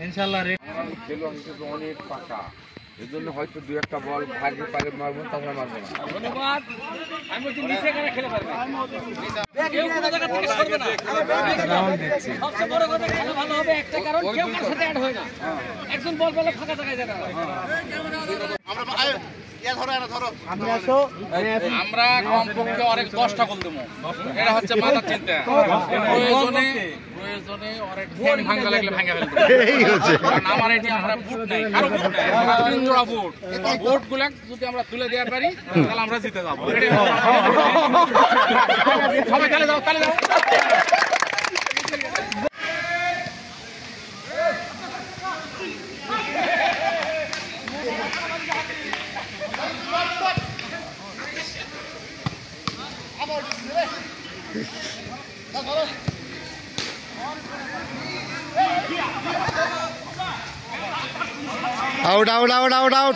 ইনশাআল্লাহ অনেক পাকা, এই জন্য হয়তো দু একটা বল ভাগে পাগে মারবো, তাছাড়া মারবো না। ধন্যবাদ। আমি বলছি নিচে কেন খেলে পারবে, কেউ কোনো জায়গা থেকে সরবে না। সবচেয়ে বড় কথা খেলা ভালো হবে একটা কারণ, কেউ কার সাথে অ্যাড হয় না। একজন বল পেলে ফাঁকা জায়গায় যেতে হয়। আমরা কমপক্ষে অনেক 10টা গোল দেবো, এটা হচ্ছে মাথার চিন্তা। প্রয়োজনে অনেক ঠ্যাং ভাঙা লাগলে ভাঙা ফেলবো। কারণ আমার এটি আমরা বুট নাই, কারো বুট নাই, আমরা 3 জোড়া বুট। বুট গুলা যদি আমরা তুলে দেওয়ার পারি তাহলে আমরা জিতে যাবো। সবাই তালে যাও, তালে যাও। Out out out out out